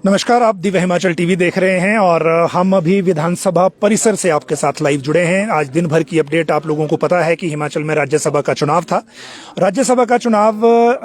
नमस्कार, आप दिव्य हिमाचल टीवी देख रहे हैं और हम अभी विधानसभा परिसर से आपके साथ लाइव जुड़े हैं। आज दिन भर की अपडेट। आप लोगों को पता है कि हिमाचल में राज्यसभा का चुनाव था। राज्यसभा का चुनाव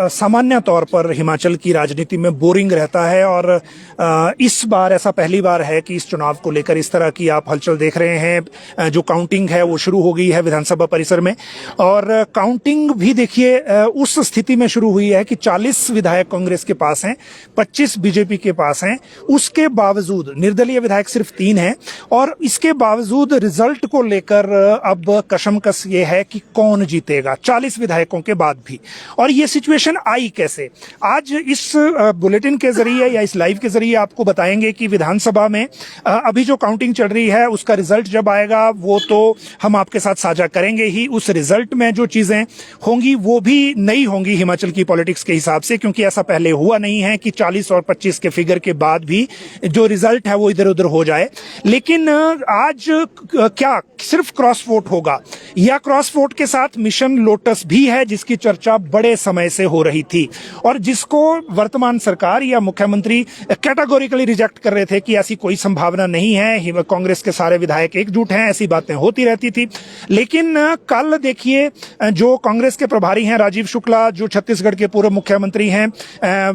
सामान्य तौर पर हिमाचल की राजनीति में बोरिंग रहता है और इस बार ऐसा पहली बार है कि इस चुनाव को लेकर इस तरह की आप हलचल देख रहे हैं। जो काउंटिंग है वो शुरू हो गई है विधानसभा परिसर में और काउंटिंग भी देखिए उस स्थिति में शुरू हुई है कि 40 विधायक कांग्रेस के पास हैं, 25 बीजेपी के पास हैं। उसके बावजूद निर्दलीय विधायक सिर्फ 3 हैं और इसके बावजूद रिजल्ट को लेकर अब कशमकश ये है कि कौन जीतेगा 40 विधायकों के बाद भी। और ये सिचुएशन आई कैसे, आज इस बुलेटिन के जरिए या इस लाइव के जरिए आपको बताएंगे कि विधानसभा में अभी जो काउंटिंग चल रही है उसका रिजल्ट जब आएगा वो तो हम आपके साथ साझा करेंगे ही। उस रिजल्ट में जो चीजें होंगी वो भी नई होंगी हिमाचल की पॉलिटिक्स के हिसाब से, क्योंकि ऐसा पहले हुआ नहीं है कि 40 और 25 के फिगर के बाद भी जो रिजल्ट है वो इधर उधर हो जाए। लेकिन आज क्या सिर्फ क्रॉस वोट होगा या क्रॉस वोट के साथ मिशन लोटस भी है, जिसकी चर्चा बड़े समय से हो रही थी और जिसको वर्तमान सरकार या मुख्यमंत्री कैटेगोरिकली रिजेक्ट कर रहे थे कि ऐसी कोई संभावना नहीं है, कांग्रेस के सारे विधायक एकजुट हैं, ऐसी बातें होती रहती थी। लेकिन कल देखिए जो कांग्रेस के प्रभारी हैं राजीव शुक्ला, जो छत्तीसगढ़ के पूर्व मुख्यमंत्री हैं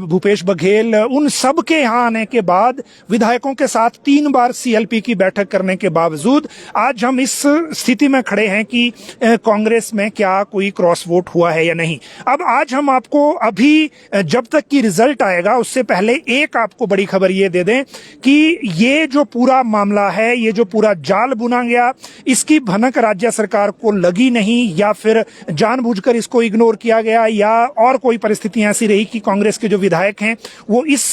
भूपेश बघेल, उन सब के यहाँ आने के बाद विधायकों के साथ 3 बार सीएलपी की बैठक करने के बावजूद आज हम इस स्थिति में खड़े हैं कि कांग्रेस में क्या कोई क्रॉस वोट हुआ है या नहीं। अब आज हम आपको अभी जब तक की रिजल्ट आएगा उससे पहले एक आपको बड़ी खबर ये दे दें कि ये जो पूरा मामला है, ये जो पूरा जाल बुना गया, इसकी भनक राज्य सरकार को लगी नहीं या फिर जानबूझकर इसको इग्नोर किया गया या और कोई परिस्थितियां ऐसी रही कि कांग्रेस के जो विधायक हैं वो इस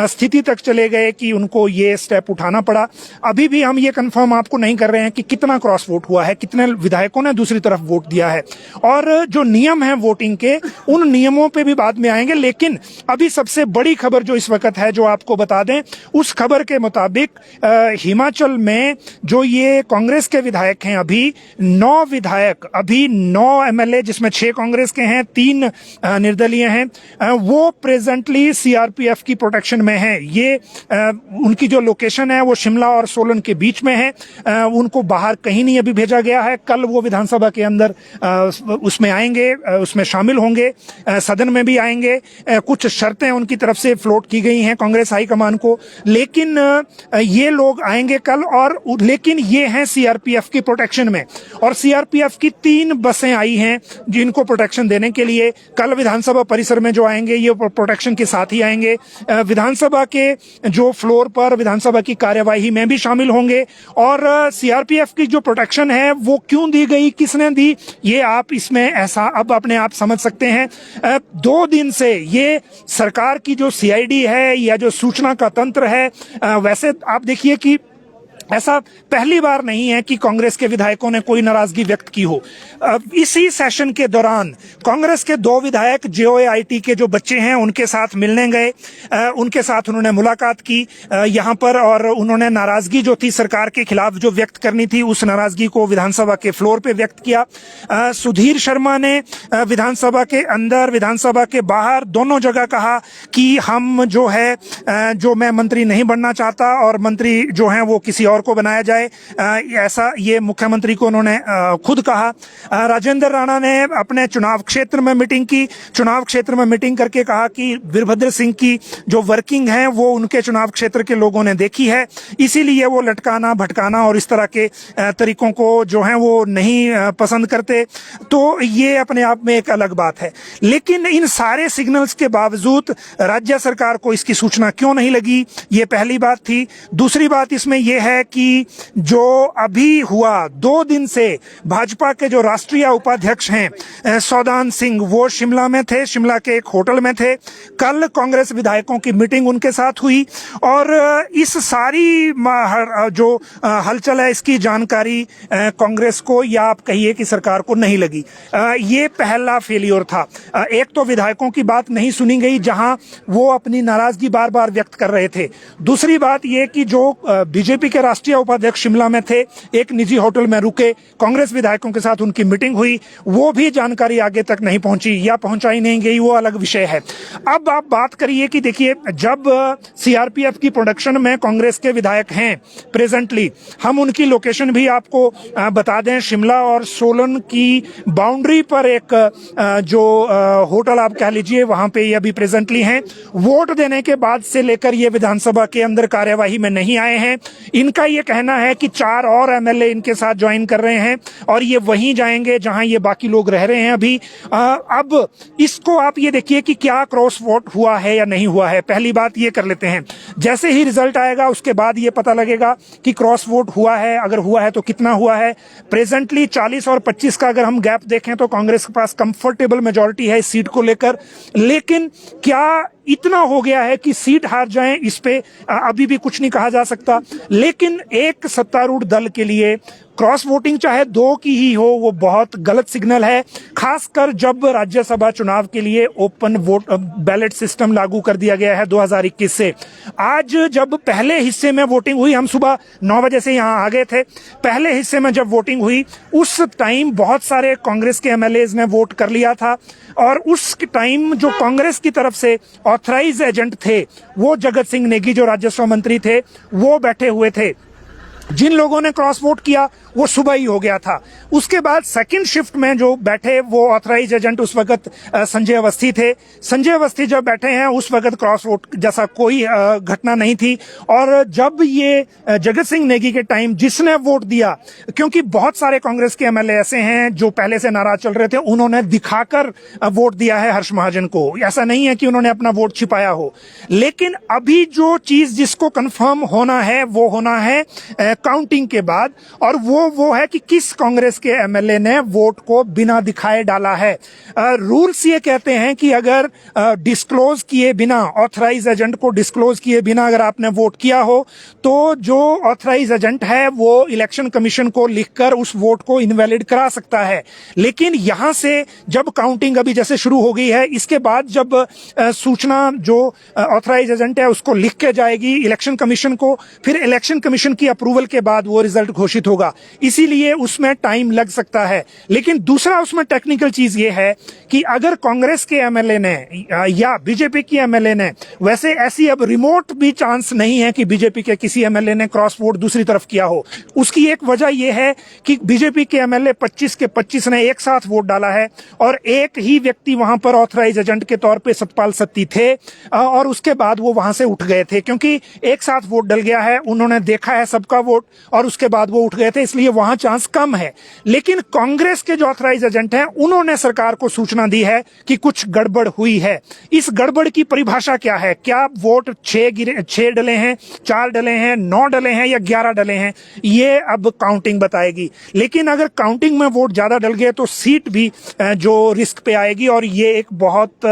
स्थिति तक चले गए कि उनको ये स्टेप उठाना पड़ा। अभी भी हम ये कंफर्म आपको नहीं कर रहे हैं कि कितना क्रॉस वोट हुआ है, कितने विधायकों ने दूसरी तरफ वोट दिया है और जो नियम है वोटिंग के उन नियमों पे भी बाद में आएंगे। लेकिन अभी सबसे बड़ी खबर जो इस वक्त है जो आपको बता दें, उस खबर के मुताबिक हिमाचल में जो ये कांग्रेस के विधायक हैं अभी 9 विधायक, अभी 9 एमएलए जिसमें 6 कांग्रेस के हैं, 3 निर्दलीय हैं, वो प्रेजेंटली सीआरपीएफ की प्रोटेक्शन में है। ये उनकी जो लोकेशन है वो शिमला और सोलन के बीच में है। उनको बाहर कहीं नहीं अभी भेजा गया है। कल वो विधानसभा के अंदर उसमें आएंगे, उसमें शामिल होंगे, सदन में भी आएंगे। कुछ शर्तें उनकी तरफ से फ्लोट की गई हैं कांग्रेस हाईकमान को, लेकिन ये लोग आएंगे कल और लेकिन ये हैं सीआरपीएफ की प्रोटेक्शन में और सीआरपीएफ की 3 बसें आई हैं जिनको प्रोटेक्शन देने के लिए कल विधानसभा परिसर में जो आएंगे ये प्रोटेक्शन के साथ ही आएंगे। विधानसभा के जो फ्लोर पर विधानसभा की कार्यवाही में भी शामिल होंगे और सीआरपीएफ की जो प्रोटेक्शन है वो क्यों दी गई, किसने दी, ये आप इसमें ऐसा अब अपने आप समझ सकते हैं। 2 दिन से ये सरकार की जो सीआईडी है या जो सूचना का तंत्र है, वैसे आप देखिए कि ऐसा पहली बार नहीं है कि कांग्रेस के विधायकों ने कोई नाराजगी व्यक्त की हो। इसी सेशन के दौरान कांग्रेस के 2 विधायक जेओआईटी के जो बच्चे हैं उनके साथ मिलने गए, उनके साथ उन्होंने मुलाकात की यहाँ पर और उन्होंने नाराजगी जो थी सरकार के खिलाफ जो व्यक्त करनी थी उस नाराजगी को विधानसभा के फ्लोर पे व्यक्त किया। सुधीर शर्मा ने विधानसभा के अंदर विधानसभा के बाहर दोनों जगह कहा कि हम जो है जो मैं मंत्री नहीं बनना चाहता और मंत्री जो है वो किसी और को बनाया जाए, ऐसा ये मुख्यमंत्री को उन्होंने खुद कहा। राजेंद्र राणा ने अपने चुनाव क्षेत्र में मीटिंग की, चुनाव क्षेत्र में मीटिंग करके कहा कि वीरभद्र सिंह की जो वर्किंग है वो उनके चुनाव क्षेत्र के लोगों ने देखी है, इसीलिए वो लटकाना भटकाना और इस तरह के तरीकों को जो है वो नहीं पसंद करते। तो ये अपने आप में एक अलग बात है। लेकिन इन सारे सिग्नल्स के बावजूद राज्य सरकार को इसकी सूचना क्यों नहीं लगी, ये पहली बात थी। दूसरी बात इसमें यह है कि जो अभी हुआ 2 दिन से भाजपा के जो राष्ट्रीय उपाध्यक्ष हैं सौदान सिंह, वो शिमला में थे, शिमला के एक होटल में थे। कल कांग्रेस विधायकों की मीटिंग उनके साथ हुई और इस सारी जो हलचल है इसकी जानकारी कांग्रेस को या आप कहिए कि सरकार को नहीं लगी। ये पहला फेलियर था। एक तो विधायकों की बात नहीं सुनी गई जहां वो अपनी नाराजगी बार बार व्यक्त कर रहे थे। दूसरी बात ये कि जो बीजेपी के राष्ट्रीय उपाध्यक्ष शिमला में थे, एक निजी होटल में रुके, कांग्रेस विधायकों के साथ उनकी मीटिंग हुई, वो भी जानकारी आगे तक नहीं पहुंची या पहुंचाई नहीं गई, वो अलग विषय है। अब आप बात करिए कि देखिए, जब सीआरपीएफ की प्रोडक्शन में कांग्रेस के विधायक हैं प्रेजेंटली, हम उनकी लोकेशन भी आपको बता दें, शिमला और सोलन की बाउंड्री पर एक जो होटल आप कह लीजिए, वहां पे ये अभी प्रेजेंटली हैं। वोट देने के बाद से लेकर ये विधानसभा के अंदर कार्यवाही में नहीं आए हैं। इनका ये कहना है कि 4 और एमएलए इनके साथ ज्वाइन कर रहे हैं और ये वहीं जाएंगे जहां ये बाकी लोग रह रहे हैं अभी। अब इसको आप ये देखिए कि क्या क्रॉस वोट हुआ है या नहीं हुआ है। पहली बात ये कर लेते हैं, जैसे ही रिजल्ट आएगा उसके बाद ये पता लगेगा कि क्रॉस वोट हुआ है, अगर हुआ है तो कितना हुआ है। प्रेजेंटली 40 और 25 का अगर हम गैप देखें तो कांग्रेस के पास कंफर्टेबल मेजॉरिटी है इस सीट को लेकर, लेकिन क्या इतना हो गया है कि सीट हार जाएं, इस पे अभी भी कुछ नहीं कहा जा सकता। लेकिन एक सत्तारूढ़ दल के लिए क्रॉस वोटिंग चाहे 2 की ही हो, वो बहुत गलत सिग्नल है, खासकर जब राज्यसभा चुनाव के लिए ओपन वोट बैलेट सिस्टम लागू कर दिया गया है 2021 से। आज जब पहले हिस्से में वोटिंग हुई, हम सुबह 9 बजे से यहाँ आ गए थे, पहले हिस्से में जब वोटिंग हुई उस टाइम बहुत सारे कांग्रेस के एमएलएज ने वोट कर लिया था और उस टाइम जो कांग्रेस की तरफ से ऑथराइज एजेंट थे वो जगत सिंह नेगी जो राजस्व मंत्री थे, वो बैठे हुए थे। जिन लोगों ने क्रॉस वोट किया वो सुबह ही हो गया था। उसके बाद सेकंड शिफ्ट में जो बैठे वो ऑथराइज एजेंट उस वक्त संजय अवस्थी थे। संजय अवस्थी जब बैठे हैं उस वक्त क्रॉस वोट जैसा कोई घटना नहीं थी। और जब ये जगत सिंह नेगी के टाइम जिसने वोट दिया, क्योंकि बहुत सारे कांग्रेस के एमएलए ऐसे हैं जो पहले से नाराज चल रहे थे, उन्होंने दिखाकर वोट दिया है हर्ष महाजन को। ऐसा नहीं है कि उन्होंने अपना वोट छिपाया हो, लेकिन अभी जो चीज जिसको कंफर्म होना है वो होना है काउंटिंग के बाद, और वो है कि किस कांग्रेस के एमएलए ने वोट को बिना दिखाए डाला है। रूल्स ये कहते हैं कि अगर डिस्क्लोज किए बिना, ऑथराइज एजेंट को डिस्क्लोज किए बिना अगर आपने वोट किया हो तो जो ऑथराइज एजेंट है वो इलेक्शन कमीशन को लिखकर उस वोट को इनवैलिड करा सकता है। लेकिन यहां से जब काउंटिंग अभी जैसे शुरू हो गई है, इसके बाद जब सूचना जो ऑथराइज एजेंट है उसको लिख के जाएगी इलेक्शन कमीशन को, फिर इलेक्शन कमीशन की अप्रूवल के बाद वो रिजल्ट घोषित होगा, इसीलिए उसमें टाइम लग सकता है। लेकिन दूसरा उसमें टेक्निकल चीज ये है कि अगर कांग्रेस के एमएलए ने या बीजेपी की एमएलए ने, वैसे ऐसी अब रिमोट भी चांस नहीं है कि बीजेपी के किसी एमएलए ने क्रॉस वोट दूसरी तरफ किया हो। उसकी एक वजह यह है कि बीजेपी के एमएलए 25 के 25 ने एक साथ वोट डाला है और एक ही व्यक्ति वहां पर ऑथराइज एजेंट के तौर पर सतपाल सत्ती थे और उसके बाद वो वहां से उठ गए थे, क्योंकि एक साथ वोट डल गया है, उन्होंने देखा है सबका वोट और उसके बाद वो उठ गए थे, इसलिए वहां चांस कम है। लेकिन कांग्रेस के जो ऑथराइज एजेंट हैं उन्होंने सरकार को सूचना दी है कि कुछ गड़बड़ हुई है। इस गड़बड़ की परिभाषा क्या है? क्या वोट 6 डले हैं, 4 डले हैं, 9 डले हैं या 11 डले हैं? ये अब काउंटिंग बताएगी। लेकिन अगर काउंटिंग में वोट ज्यादा डल गए तो सीट भी जो रिस्क पे आएगी और ये एक बहुत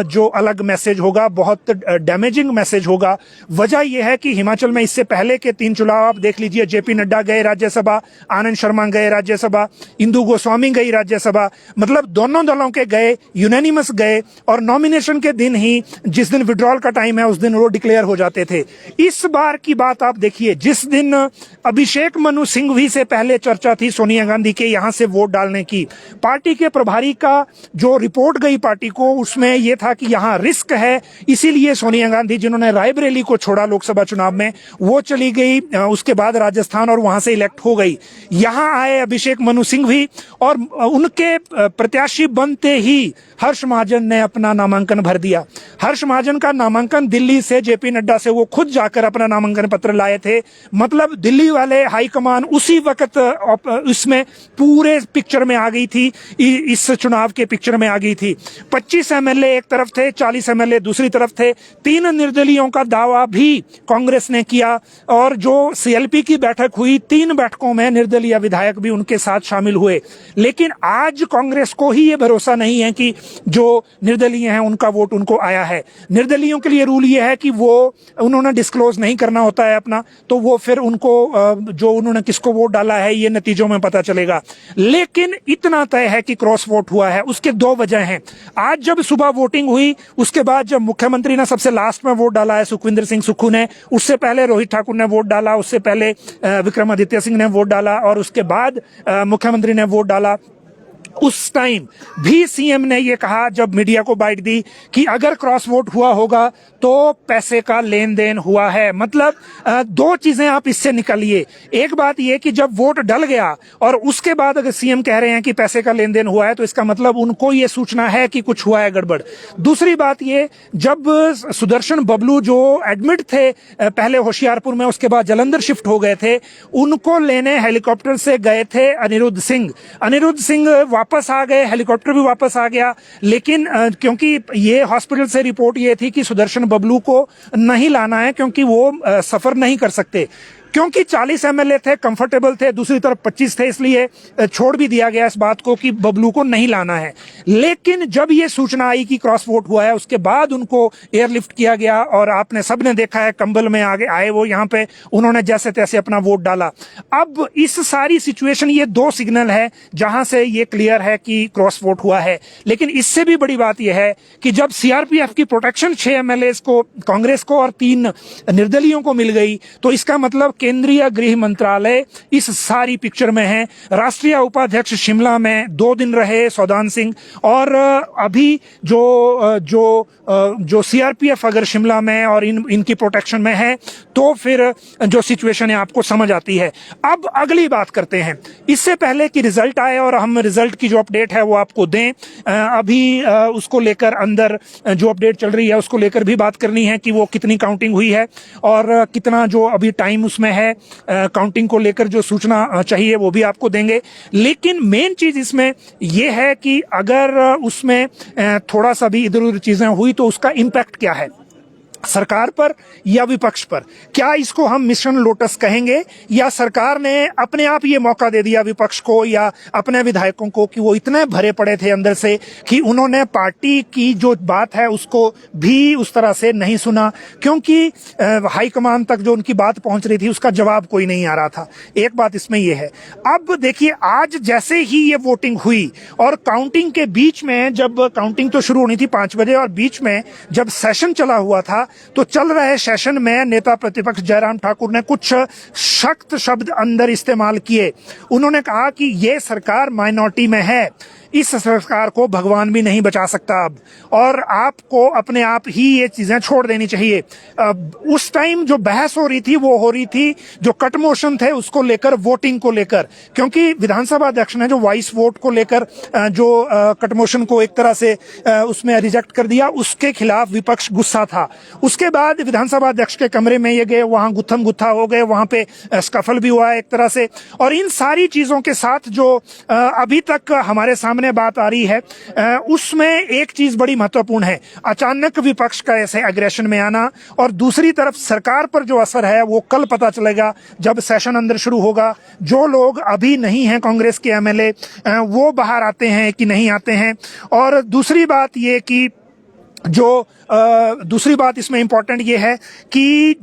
जो अलग मैसेज होगा, बहुत डैमेजिंग मैसेज होगा। वजह यह है कि हिमाचल में इससे पहले के 3 चुनाव आप देख लीजिए, जेपी नड्डा गए राज्यसभा, आनंद शर्मा गए राज्यसभा, इंदु गोस्वामी गई राज्यसभा, मतलब दोनों दलों के गए, यूनानिमस गए और नॉमिनेशन के दिन ही, जिस दिन विड्रॉल का टाइम है उस दिन वो डिक्लेयर हो जाते थे। इस बार की बात आप देखिए, जिस दिन अभिषेक मनु सिंघवी से पहले चर्चा थी सोनिया गांधी के यहां से वोट डालने की, पार्टी के प्रभारी का जो रिपोर्ट गई पार्टी को उसमें यह था कि यहां रिस्क है, इसीलिए सोनिया गांधी जिन्होंने रायबरेली को छोड़ा लोकसभा चुनाव में, वो चली गई उसके बाद राजस्थान और वहां से इलेक्ट हो गई। यहां आए अभिषेक मनु सिंघवी और उनके प्रत्याशी बनते ही हर्ष महाजन ने अपना नामांकन भर दिया। हर्ष महाजन का नामांकन दिल्ली से जेपी नड्डा से वो खुद जाकर अपना नामांकन पत्र लाए थे। मतलब दिल्ली वाले हाईकमान उसी वक्त इसमें पूरे पिक्चर में आ गई थी, इस चुनाव के पिक्चर में आ गई थी। 25 एमएलए एक तरफ थे, 40 एमएलए दूसरी तरफ थे। 3 निर्दलीयों का दावा भी कांग्रेस ने किया और जो सीएलपी की बैठक हुई 3 बैठकों में निर्दलीय विधायक भी उनके साथ शामिल हुए। लेकिन आज कांग्रेस को ही ये भरोसा नहीं है कि जो निर्दलीय हैं उनका वोट उनको आया है। निर्दलीयों के लिए रूल ये है कि वो उन्होंने डिस्क्लोज नहीं करना होता है अपना, तो वो फिर उनको जो उन्होंने किसको वोट डाला है ये नतीजों में पता चलेगा। लेकिन इतना तय है कि क्रॉस वोट हुआ है। उसके 2 वजह हैं। आज जब सुबह वोटिंग हुई उसके बाद जब मुख्यमंत्री ने सबसे लास्ट में वोट डाला है सुखविंदर सिंह सुक्खू ने, उससे पहले रोहित ठाकुर ने वोट डाला, उससे पहले विक्रमादित्य सिंह ने वोट डाला और उसके बाद मुख्यमंत्री ने वोट डाला, उस टाइम भी सीएम ने यह कहा जब मीडिया को बाइट दी कि अगर क्रॉस वोट हुआ होगा तो पैसे का लेन देन हुआ है। मतलब दो चीजें आप इससे निकालिए। एक बात यह कि जब वोट डल गया और उसके बाद अगर सीएम कह रहे हैं कि पैसे का लेन देन हुआ है तो इसका मतलब उनको यह सूचना है कि कुछ हुआ है गड़बड़। दूसरी बात यह, जब सुदर्शन बबलू जो एडमिट थे पहले होशियारपुर में, उसके बाद जालंधर शिफ्ट हो गए थे, उनको लेने हेलीकॉप्टर से गए थे अनिरुद्ध सिंह। अनिरुद्ध सिंह वापस आ गए, हेलीकॉप्टर भी वापस आ गया, लेकिन क्योंकि ये हॉस्पिटल से रिपोर्ट ये थी कि सुदर्शन बबलू को नहीं लाना है क्योंकि वो सफर नहीं कर सकते, क्योंकि 40 एमएलए थे, कंफर्टेबल थे, दूसरी तरफ 25 थे, इसलिए छोड़ भी दिया गया इस बात को कि बबलू को नहीं लाना है। लेकिन जब ये सूचना आई कि क्रॉस वोट हुआ है, उसके बाद उनको एयरलिफ्ट किया गया और आपने सबने देखा है कंबल में आगे आए वो यहाँ पे, उन्होंने जैसे तैसे अपना वोट डाला। अब इस सारी सिचुएशन, ये दो सिग्नल है जहां से ये क्लियर है कि क्रॉस वोट हुआ है। लेकिन इससे भी बड़ी बात यह है कि जब सीआरपीएफ की प्रोटेक्शन 6 एमएलए को, कांग्रेस को और 3 निर्दलीयों को मिल गई, तो इसका मतलब केंद्रीय गृह मंत्रालय इस सारी पिक्चर में है। राष्ट्रीय उपाध्यक्ष शिमला में 2 दिन रहे सौदान सिंह, और अभी जो सीआरपीएफ अगर शिमला में और इनकी प्रोटेक्शन में है तो फिर जो सिचुएशन है आपको समझ आती है। अब अगली बात करते हैं, इससे पहले कि रिजल्ट आए और हम रिजल्ट की जो अपडेट है वो आपको दें, अभी उसको लेकर अंदर जो अपडेट चल रही है उसको लेकर भी बात करनी है कि वो कितनी काउंटिंग हुई है और कितना जो अभी टाइम उसमें है काउंटिंग को लेकर जो सूचना चाहिए वो भी आपको देंगे। लेकिन मेन चीज इसमें यह है कि अगर उसमें थोड़ा सा भी इधर उधर चीजें हुई तो उसका इम्पैक्ट क्या है सरकार पर या विपक्ष पर। क्या इसको हम मिशन लोटस कहेंगे या सरकार ने अपने आप ये मौका दे दिया विपक्ष को या अपने विधायकों को कि वो इतने भरे पड़े थे अंदर से कि उन्होंने पार्टी की जो बात है उसको भी उस तरह से नहीं सुना, क्योंकि हाईकमान तक जो उनकी बात पहुंच रही थी उसका जवाब कोई नहीं आ रहा था। एक बात इसमें यह है। अब देखिए, आज जैसे ही ये वोटिंग हुई और काउंटिंग के बीच में, जब काउंटिंग तो शुरू होनी थी 5 बजे और बीच में जब सेशन चला हुआ था, तो चल रहे सेशन में नेता प्रतिपक्ष जयराम ठाकुर ने कुछ सख्त शब्द अंदर इस्तेमाल किए। उन्होंने कहा कि ये सरकार माइनॉरिटी में है, इस सरकार को भगवान भी नहीं बचा सकता अब, और आपको अपने आप ही ये चीजें छोड़ देनी चाहिए। उस टाइम जो बहस हो रही थी वो हो रही थी जो कट मोशन थे उसको लेकर, वोटिंग को लेकर, क्योंकि विधानसभा अध्यक्ष ने जो वॉइस वोट को लेकर जो कट मोशन को एक तरह से उसमें रिजेक्ट कर दिया, उसके खिलाफ विपक्ष गुस्सा था। उसके बाद विधानसभा अध्यक्ष के कमरे में ये गए, वहां गुत्थम गुत्था हो गए, वहां पे स्कफल भी हुआ एक तरह से। और इन सारी चीजों के साथ जो अभी तक हमारे सामने बात आ रही है, उसमें एक चीज बड़ी महत्वपूर्ण है, अचानक विपक्ष का ऐसे एग्रेशन में आना, और दूसरी तरफ सरकार पर जो असर है वो कल पता चलेगा जब सेशन अंदर शुरू होगा। जो लोग अभी नहीं हैं कांग्रेस के एमएलए, वो बाहर आते हैं कि नहीं आते हैं। और दूसरी बात ये कि दूसरी बात इसमें इंपॉर्टेंट ये है कि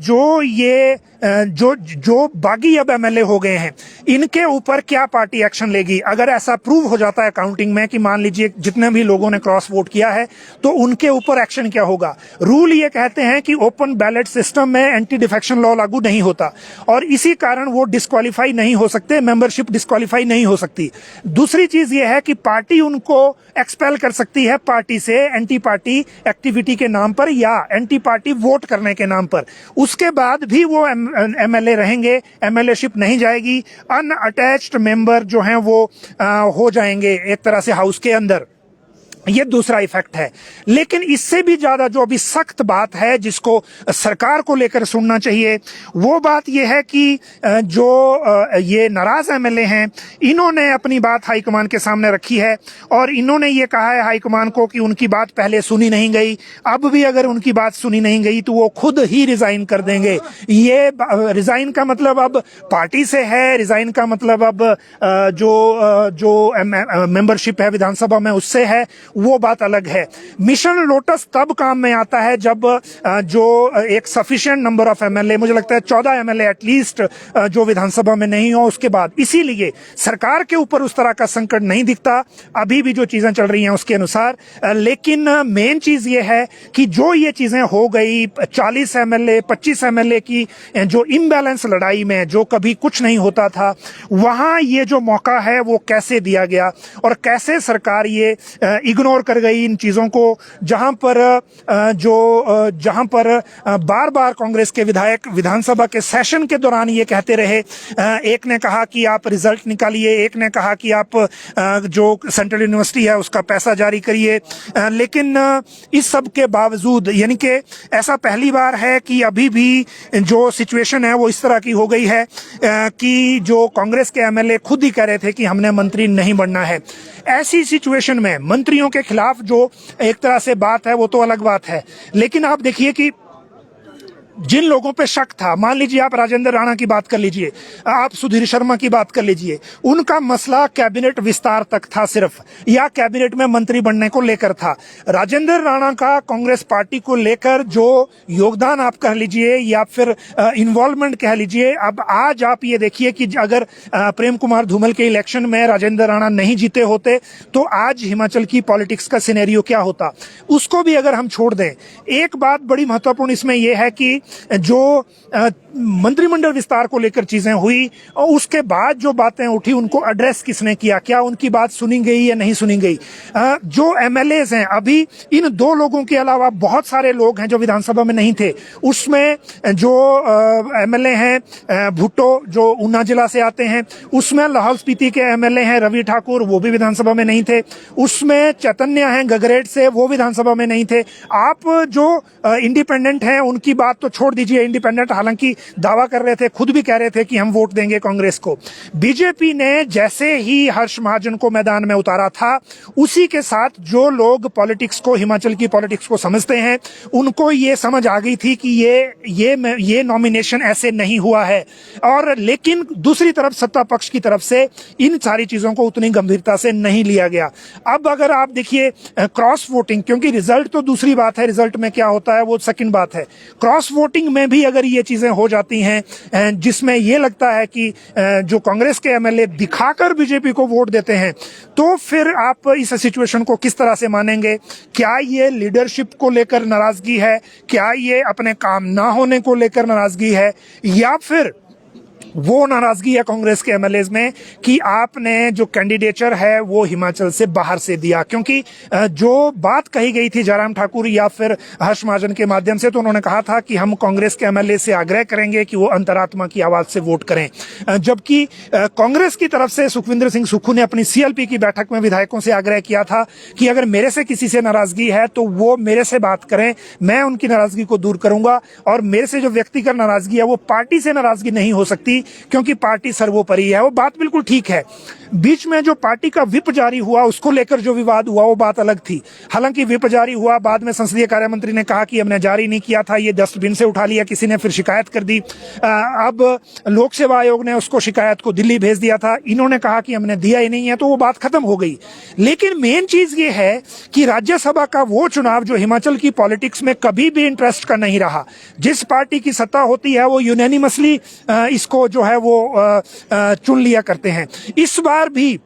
जो बागी अब एमएलए हो गए हैं, इनके ऊपर क्या पार्टी एक्शन लेगी अगर ऐसा प्रूव हो जाता है काउंटिंग में कि मान लीजिए जितने भी लोगों ने क्रॉस वोट किया है, तो उनके ऊपर एक्शन क्या होगा। रूल ये कहते हैं कि ओपन बैलेट सिस्टम में एंटी डिफेक्शन लॉ लागू नहीं होता और इसी कारण वो डिस्क्वालीफाई नहीं हो सकते, मेंबरशिप डिस्क्वालीफाई नहीं हो सकती। दूसरी चीज ये है कि पार्टी उनको एक्सपेल कर सकती है पार्टी से एंटी पार्टी एक्टिविटी के नाम पर या एंटी पार्टी वोट करने के नाम पर। उसके बाद भी वो एमएलए रहेंगे, एमएलएशिप नहीं जाएगी, अनअटैच्ड मेंबर जो हैं वो हो जाएंगे एक तरह से हाउस के अंदर। ये दूसरा इफेक्ट है। लेकिन इससे भी ज्यादा जो अभी सख्त बात है जिसको सरकार को लेकर सुनना चाहिए, वो बात ये है कि जो ये नाराज एमएलए हैं, इन्होंने अपनी बात हाईकमान के सामने रखी है और इन्होंने ये कहा है हाईकमान को कि उनकी बात पहले सुनी नहीं गई, अब भी अगर उनकी बात सुनी नहीं गई तो वो खुद ही रिजाइन कर देंगे। ये रिजाइन का मतलब अब पार्टी से है, रिजाइन का मतलब अब जो मेंबरशिप है विधानसभा में उससे है। वो बात अलग है। मिशन लोटस तब काम में आता है जब जो एक सफिशिएंट नंबर ऑफ एमएलए, मुझे लगता है 14 एमएलए एटलीस्ट जो विधानसभा में नहीं हो, उसके बाद इसीलिए सरकार के ऊपर उस तरह का संकट नहीं दिखता अभी भी जो चीजें चल रही हैं उसके अनुसार। लेकिन मेन चीज ये है कि जो ये चीजें हो गई 40 एमएलए 25 एमएलए की जो इम्बैलेंस लड़ाई में जो कभी कुछ नहीं होता था, वहां ये जो मौका है वो कैसे दिया गया और कैसे सरकार ये इग्नोर कर गई इन चीजों को, जहां पर बार बार कांग्रेस के विधायक विधानसभा के सेशन के दौरान ये कहते रहे। एक ने कहा कि आप रिजल्ट निकालिए, एक ने कहा कि आप जो सेंट्रल यूनिवर्सिटी है उसका पैसा जारी करिए, लेकिन इस सब के बावजूद यानी कि ऐसा पहली बार है कि अभी भी जो सिचुएशन है वो इस तरह की हो गई है कि जो कांग्रेस के एमएलए खुद ही कह रहे थे कि हमने मंत्री नहीं बनना है। ऐसी सिचुएशन में मंत्रियों के खिलाफ जो एक तरह से बात है वो तो अलग बात है, लेकिन आप देखिए कि जिन लोगों पे शक था, मान लीजिए आप राजेंद्र राणा की बात कर लीजिए, आप सुधीर शर्मा की बात कर लीजिए, उनका मसला कैबिनेट विस्तार तक था सिर्फ, या कैबिनेट में मंत्री बनने को लेकर था। राजेंद्र राणा का कांग्रेस पार्टी को लेकर जो योगदान आप कह लीजिए या फिर इन्वॉल्वमेंट कह लीजिए, अब आज आप ये देखिए कि अगर प्रेम कुमार धूमल के इलेक्शन में राजेंद्र राणा नहीं जीते होते तो आज हिमाचल की पॉलिटिक्स का सिनेरियो क्या होता, उसको भी अगर हम छोड़ दें। एक बात बड़ी महत्वपूर्ण इसमें यह है कि जो मंत्रिमंडल विस्तार को लेकर चीजें हुई और उसके बाद जो बातें उठी उनको एड्रेस किसने किया, क्या उनकी बात सुनी गई या नहीं सुनी गई। जो एमएलएज हैं, अभी इन दो लोगों के अलावा बहुत सारे लोग हैं जो विधानसभा में नहीं थे। उसमें जो एमएलए हैं भुट्टो जो ऊना जिला से आते हैं, उसमें लाहौल स्पीति के एमएलए हैं रवि ठाकुर, वो भी विधानसभा में नहीं थे। उसमें चैतन्य हैं गगरेट से, वो विधानसभा में नहीं थे। आप जो इंडिपेंडेंट हैं उनकी बात तो छोड़ दीजिए, इंडिपेंडेंट हालांकि दावा कर रहे थे, खुद भी कह रहे थे कि हम वोट देंगे कांग्रेस को। बीजेपी ने जैसे ही हर्ष महाजन को मैदान में उतारा था, उसी के साथ जो लोग पॉलिटिक्स को, हिमाचल की पॉलिटिक्स को समझते हैं, उनको ये समझ आ गई थी कि ये नॉमिनेशन ऐसे नहीं हुआ है। और लेकिन दूसरी तरफ सत्ता पक्ष की तरफ से इन सारी चीजों को उतनी गंभीरता से नहीं लिया गया। अब अगर आप देखिए क्रॉस वोटिंग, क्योंकि रिजल्ट तो दूसरी बात है, रिजल्ट में क्या होता है वो सेकंड बात है, क्रॉस वोटिंग में भी अगर ये चीजें हो जाती हैं जिसमें ये लगता है कि जो कांग्रेस के एमएलए दिखाकर बीजेपी को वोट देते हैं, तो फिर आप इस सिचुएशन को किस तरह से मानेंगे? क्या ये लीडरशिप को लेकर नाराजगी है, क्या ये अपने काम ना होने को लेकर नाराजगी है, या फिर वो नाराजगी है कांग्रेस के एमएलएज में कि आपने जो कैंडिडेचर है वो हिमाचल से बाहर से दिया? क्योंकि जो बात कही गई थी जयराम ठाकुर या फिर हर्ष महाजन के माध्यम से, तो उन्होंने कहा था कि हम कांग्रेस के एमएलए से आग्रह करेंगे कि वो अंतरात्मा की आवाज से वोट करें। जबकि कांग्रेस की तरफ से सुखविंदर सिंह सुक्खू ने अपनी सीएलपी की बैठक में विधायकों से आग्रह किया था कि अगर मेरे से किसी से नाराजगी है तो वो मेरे से बात करें, मैं उनकी नाराजगी को दूर करूंगा, और मेरे से जो व्यक्तिगत नाराजगी है वो पार्टी से नाराजगी नहीं हो सकती क्योंकि पार्टी सर्वोपरि है। वो बात बिल्कुल ठीक है। बीच में जो पार्टी का व्हिप जारी हुआ उसको लेकर जो विवाद हुआ वो बात अलग थी। हालांकि व्हिप जारी हुआ, बाद में संसदीय कार्य मंत्री ने कहा कि हमने जारी नहीं किया था, ये डस्टबिन से उठा लिया, किसी ने फिर शिकायत कर दी। अब लोक सेवा आयोग ने उसको शिकायत को दिल्ली भेज दिया था, इन्होंने कहा कि हमने दिया ही नहीं है, तो वो बात खत्म हो गई। लेकिन मेन चीज ये है कि राज्यसभा का वो चुनाव जो हिमाचल की पॉलिटिक्स में कभी भी इंटरेस्ट का नहीं रहा, जिस पार्टी की सत्ता होती है वो यूनैनिमसली इसको जो है वो चुन लिया करते हैं। इस बार भी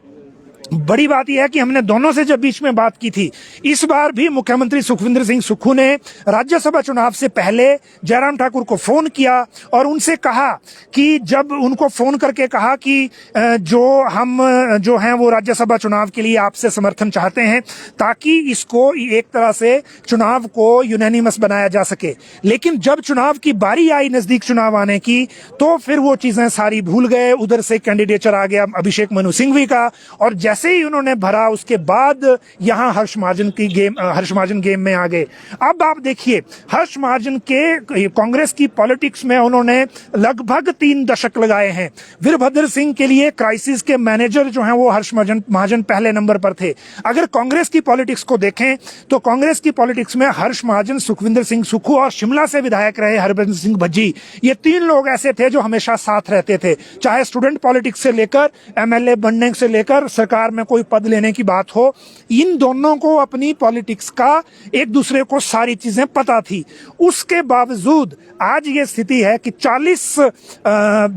बड़ी बात यह है कि हमने दोनों से जब बीच में बात की थी, इस बार भी मुख्यमंत्री सुखविंदर सिंह सुक्खू ने राज्यसभा चुनाव से पहले जयराम ठाकुर को फोन किया और उनसे कहा कि जब उनको फोन करके कहा कि जो हैं वो राज्यसभा चुनाव के लिए आपसे समर्थन चाहते हैं ताकि इसको एक तरह से चुनाव को यूनैनिमस बनाया जा सके। लेकिन जब चुनाव की बारी आई, नजदीक चुनाव आने की, तो फिर वो चीजें सारी भूल गए। उधर से कैंडिडेचर आ गया अभिषेक मनु सिंघवी का, और जैसे ही उन्होंने भरा उसके बाद यहां हर्ष महाजन गेम में आ गए। अब आप देखिए हर्ष महाजन के कांग्रेस की पॉलिटिक्स में उन्होंने लगभग 3 दशक लगाए हैं। वीरभद्र सिंह के लिए क्राइसिस के मैनेजर जो हैं वो हर्ष महाजन पहले नंबर पर थे। अगर कांग्रेस की पॉलिटिक्स को देखें तो कांग्रेस की पॉलिटिक्स में हर्ष महाजन, सुखविंदर सिंह सुक्खू और शिमला से विधायक रहे हरभजन सिंह भज्जी, ये 3 लोग ऐसे थे जो हमेशा साथ रहते थे, चाहे स्टूडेंट पॉलिटिक्स से लेकर एमएलए बनने से लेकर सरकार सरकार में कोई पद लेने की बात हो, इन दोनों को अपनी पॉलिटिक्स का एक दूसरे को सारी चीजें पता थी। उसके बावजूद आज ये स्थिति है कि 40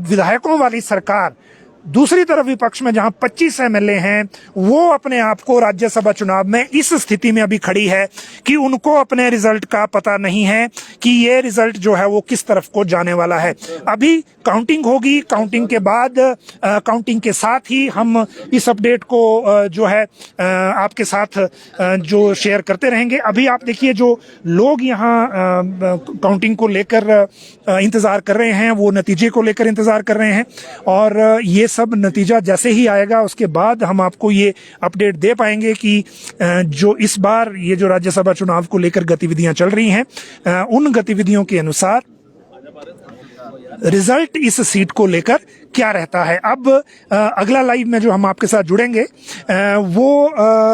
विधायकों वाली सरकार, दूसरी तरफ विपक्ष में जहां 25 एमएलए हैं, वो अपने आप को राज्यसभा चुनाव में इस स्थिति में अभी खड़ी है कि उनको अपने रिजल्ट का पता नहीं है कि ये रिजल्ट जो है वो किस तरफ को जाने वाला है। अभी काउंटिंग होगी, काउंटिंग के बाद काउंटिंग के साथ ही हम इस अपडेट को जो है आपके साथ जो शेयर करते रहेंगे। अभी आप देखिए जो लोग यहाँ काउंटिंग को लेकर इंतजार कर रहे हैं, वो नतीजे को लेकर इंतजार कर रहे हैं, और ये सब नतीजा जैसे ही आएगा उसके बाद हम आपको ये अपडेट दे पाएंगे कि जो इस बार ये जो राज्यसभा चुनाव को लेकर गतिविधियां चल रही हैं, उन गतिविधियों के अनुसार रिजल्ट इस सीट को लेकर क्या रहता है। अब अगला लाइव में जो हम आपके साथ जुड़ेंगे वो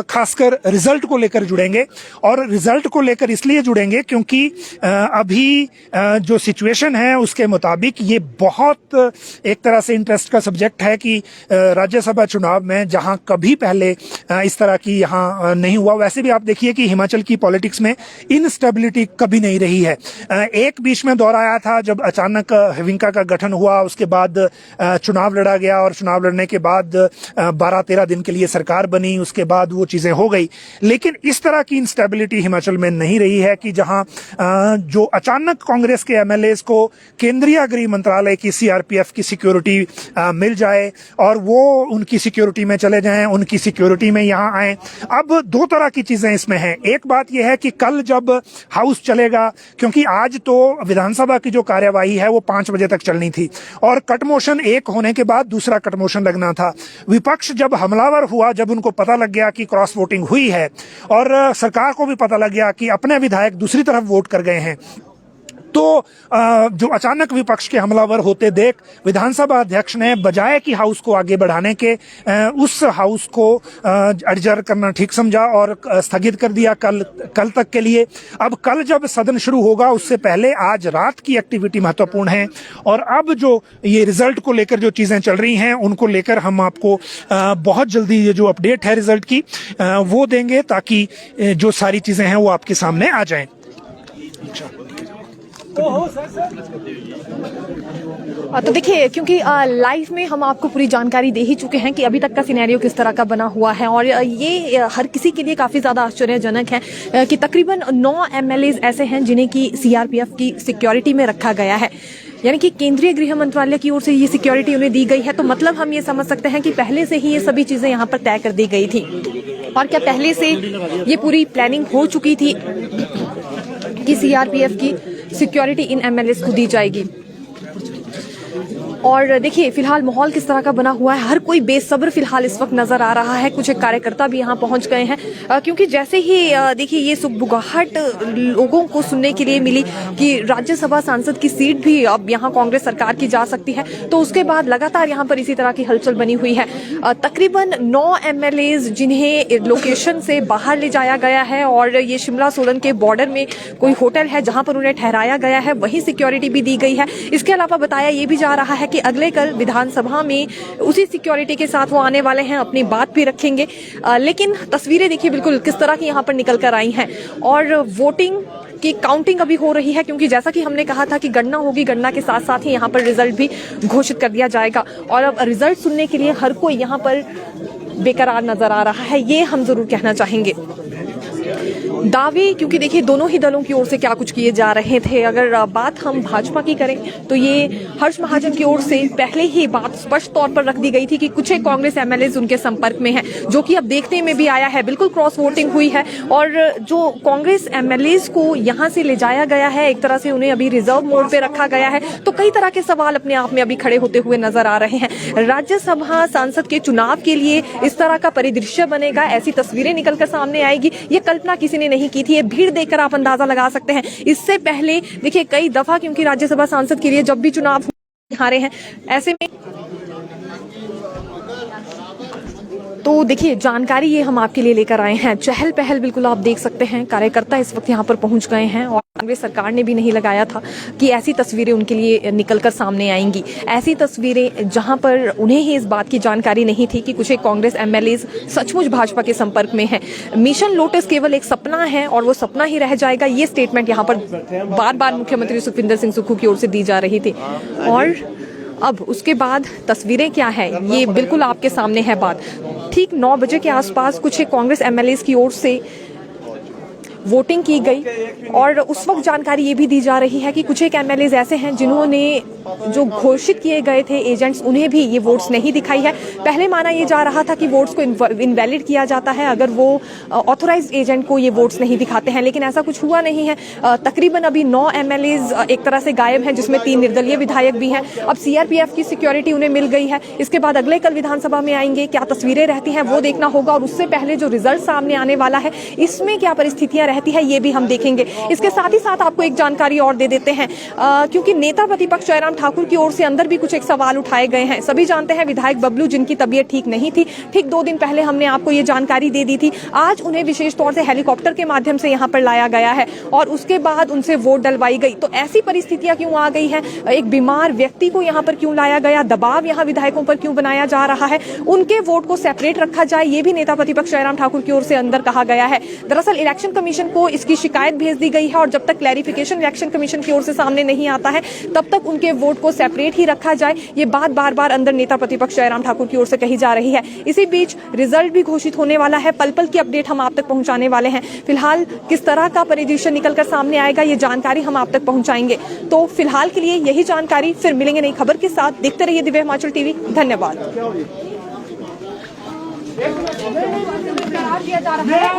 खासकर रिजल्ट को लेकर जुड़ेंगे, और रिजल्ट को लेकर इसलिए जुड़ेंगे क्योंकि अभी जो सिचुएशन है उसके मुताबिक ये बहुत एक तरह से इंटरेस्ट का सब्जेक्ट है कि राज्यसभा चुनाव में जहां कभी पहले इस तरह की यहाँ नहीं हुआ। वैसे भी आप देखिए कि हिमाचल की पॉलिटिक्स में इनस्टेबिलिटी कभी नहीं रही है। एक बीच में दौर आया था जब अचानक हिविंका का गठन हुआ, उसके बाद चुनाव लड़ा गया, और चुनाव लड़ने के बाद 12-13 दिन के लिए सरकार बनी, उसके बाद वो चीजें हो गई। लेकिन इस तरह की इंस्टेबिलिटी हिमाचल में नहीं रही है कि जहां जो अचानक कांग्रेस के एमएलएस को केंद्रीय गृह मंत्रालय की सीआरपीएफ की सिक्योरिटी मिल जाए और वो उनकी सिक्योरिटी में चले जाएं, उनकी सिक्योरिटी में यहां आए। अब दो तरह की चीजें इसमें हैं। एक बात यह है कि कल जब हाउस चलेगा, क्योंकि आज तो विधानसभा की जो कार्यवाही है वो 5 बजे तक चलनी थी, और कट मोशन एक होने के बाद दूसरा कट मोशन लगना था। विपक्ष जब हमलावर हुआ, जब उनको पता लग गया कि क्रॉस वोटिंग हुई है, और सरकार को भी पता लग गया कि अपने विधायक दूसरी तरफ वोट कर गए हैं, तो जो अचानक विपक्ष के हमलावर होते देख विधानसभा अध्यक्ष ने बजाय कि हाउस को आगे बढ़ाने के उस हाउस को अडजर्न करना ठीक समझा और स्थगित कर दिया कल तक के लिए। अब कल जब सदन शुरू होगा उससे पहले आज रात की एक्टिविटी महत्वपूर्ण है, और अब जो ये रिजल्ट को लेकर जो चीजें चल रही हैं उनको लेकर हम आपको बहुत जल्दी ये जो अपडेट है रिजल्ट की वो देंगे, ताकि जो सारी चीजें हैं वो आपके सामने आ जाएं। तो देखिए, क्योंकि लाइव में हम आपको पूरी जानकारी दे ही चुके हैं कि अभी तक का सिनेरियो किस तरह का बना हुआ है, और ये हर किसी के लिए काफी ज्यादा आश्चर्यजनक है कि तकरीबन 9 एमएलए ऐसे हैं जिन्हें की सीआरपीएफ की सिक्योरिटी में रखा गया है, यानी कि केंद्रीय गृह मंत्रालय की ओर से ये सिक्योरिटी उन्हें दी गई है। तो मतलब हम ये समझ सकते हैं कि पहले से ही ये सभी चीजें यहाँ पर तय कर दी गई थी। और क्या पहले से ये पूरी प्लानिंग हो चुकी थी कि सीआरपीएफ की सिक्योरिटी इन एमएलए को दी जाएगी? और देखिए फिलहाल माहौल किस तरह का बना हुआ है, हर कोई बेसब्र फिलहाल इस वक्त नजर आ रहा है। कुछ एक कार्यकर्ता भी यहाँ पहुंच गए हैं, क्योंकि जैसे ही देखिए ये सुगबुगाहट लोगों को सुनने के लिए मिली कि राज्यसभा सांसद की सीट भी अब यहाँ कांग्रेस सरकार की जा सकती है, तो उसके बाद लगातार यहाँ पर इसी तरह की हलचल बनी हुई है। तकरीबन 9 एमएलए जिन्हें लोकेशन से बाहर ले जाया गया है, और ये शिमला सोलन के बॉर्डर में कोई होटल है जहां पर उन्हें ठहराया गया है, वहीं सिक्योरिटी भी दी गई है। इसके अलावा बताया ये भी जा रहा है कि अगले कल विधानसभा में उसी सिक्योरिटी के साथ वो आने वाले हैं, अपनी बात भी रखेंगे। लेकिन तस्वीरें देखिए बिल्कुल किस तरह की यहाँ पर निकल कर आई हैं, और वोटिंग की काउंटिंग अभी हो रही है, क्योंकि जैसा कि हमने कहा था कि गणना होगी, गणना के साथ साथ ही यहाँ पर रिजल्ट भी घोषित कर दिया जाएगा। और अब रिजल्ट सुनने के लिए हर कोई यहाँ पर बेकरार नजर आ रहा है, ये हम जरूर कहना चाहेंगे। दावे, क्योंकि देखिए दोनों ही दलों की ओर से क्या कुछ किए जा रहे थे। अगर बात हम भाजपा की करें तो ये हर्ष महाजन की ओर से पहले ही बात स्पष्ट तौर पर रख दी गई थी कि कुछ एक कांग्रेस एमएलए उनके संपर्क में हैं, जो कि अब देखने में भी आया है। बिल्कुल क्रॉस वोटिंग हुई है, और जो कांग्रेस एमएलए को यहां से ले जाया गया है, एक तरह से उन्हें अभी रिजर्व मोड पे रखा गया है। तो कई तरह के सवाल अपने आप में अभी खड़े होते हुए नजर आ रहे हैं। राज्यसभा सांसद के चुनाव के लिए इस तरह का परिदृश्य बनेगा, ऐसी तस्वीरें निकलकर सामने आएगी, ये कल्पना किसी ने नहीं की थी। ये भीड़ देखकर आप अंदाजा लगा सकते हैं। इससे पहले देखिए कई दफा, क्योंकि राज्यसभा सांसद के लिए जब भी चुनाव हारे हैं, ऐसे में तो देखिए जानकारी ये हम आपके लिए लेकर आए हैं। चहल पहल बिल्कुल आप देख सकते हैं, कार्यकर्ता इस वक्त यहाँ पर पहुंच गए हैं और कांग्रेस सरकार ने भी नहीं लगाया था कि ऐसी तस्वीरें उनके लिए निकलकर सामने आएंगी। ऐसी तस्वीरें जहां पर उन्हें ही इस बात की जानकारी नहीं थी कि कुछ एक कांग्रेस एमएलएज सचमुच भाजपा के संपर्क में हैं। मिशन लोटस केवल एक सपना है और वो सपना ही रह जाएगा, ये स्टेटमेंट यहाँ पर बार बार मुख्यमंत्री सुखविंदर सिंह सुक्खू की ओर से दी जा रही थी। और अब उसके बाद तस्वीरें क्या है ये बिल्कुल आपके सामने है बात। ठीक 9 बजे के आसपास कुछ एक कांग्रेस एमएलएज की ओर से वोटिंग की गई और उस वक्त जानकारी ये भी दी जा रही है कि कुछ एक एमएलएज ऐसे हैं जिन्होंने जो घोषित किए गए थे एजेंट्स, उन्हें भी ये वोट्स नहीं दिखाई है। पहले माना ये जा रहा था कि वोट्स को इनवैलिड किया जाता है अगर वो ऑथोराइज्ड एजेंट को ये वोट्स नहीं दिखाते हैं, लेकिन ऐसा कुछ हुआ नहीं है। तकरीबन अभी 9 एमएलएज एक तरह से गायब हैं, जिसमें 3 निर्दलीय विधायक भी हैं। अब सीआरपीएफ की सिक्योरिटी उन्हें मिल गई है। इसके बाद अगले कल विधानसभा में आएंगे, क्या तस्वीरें रहती हैं वो देखना होगा और उससे पहले जो रिजल्ट सामने आने वाला है इसमें क्या परिस्थितियां रहती है ये भी हम देखेंगे। इसके साथ ही साथ आपको एक जानकारी और दे देते हैं, क्योंकि नेता प्रतिपक्ष जयराम ठाकुर की ओर से अंदर भी कुछ एक सवाल उठाए गए हैं। सभी जानते हैं विधायक बबलू जिनकी तबीयत ठीक नहीं थी, ठीक 2 दिन पहले हमने आपको ये जानकारी दे दी थी। आज उन्हें विशेष तौर से हेलीकॉप्टर के माध्यम से यहाँ पर लाया गया है और उसके बाद उनसे वोट डलवाई गई। तो ऐसी परिस्थितियां क्यों आ गई है, एक बीमार व्यक्ति को यहाँ पर क्यों लाया गया, दबाव यहाँ विधायकों पर क्यों बनाया जा रहा है, उनके वोट को सेपरेट रखा जाए, ये भी नेता प्रतिपक्ष जयराम ठाकुर की ओर से अंदर कहा गया है। दरअसल इलेक्शन कमीशन को इसकी शिकायत भेज दी गई है और जब तक क्लैरिफिकेशन इलेक्शन कमीशन की ओर से सामने नहीं आता है तब तक उनके वोट को सेपरेट ही रखा जाए, ये बात बार बार अंदर नेता प्रतिपक्ष जयराम ठाकुर की ओर से कही जा रही है। इसी बीच रिजल्ट भी घोषित होने वाला है, पल पल की अपडेट हम आप तक पहुंचाने वाले हैं। फिलहाल किस तरह का परिदृश्य निकलकर सामने आएगा ये जानकारी हम आप तक पहुंचाएंगे। तो फिलहाल के लिए यही जानकारी, फिर मिलेंगे नई खबर के साथ। देखते रहिए दिव्य हिमाचल टीवी। धन्यवाद। दिया जा रहा है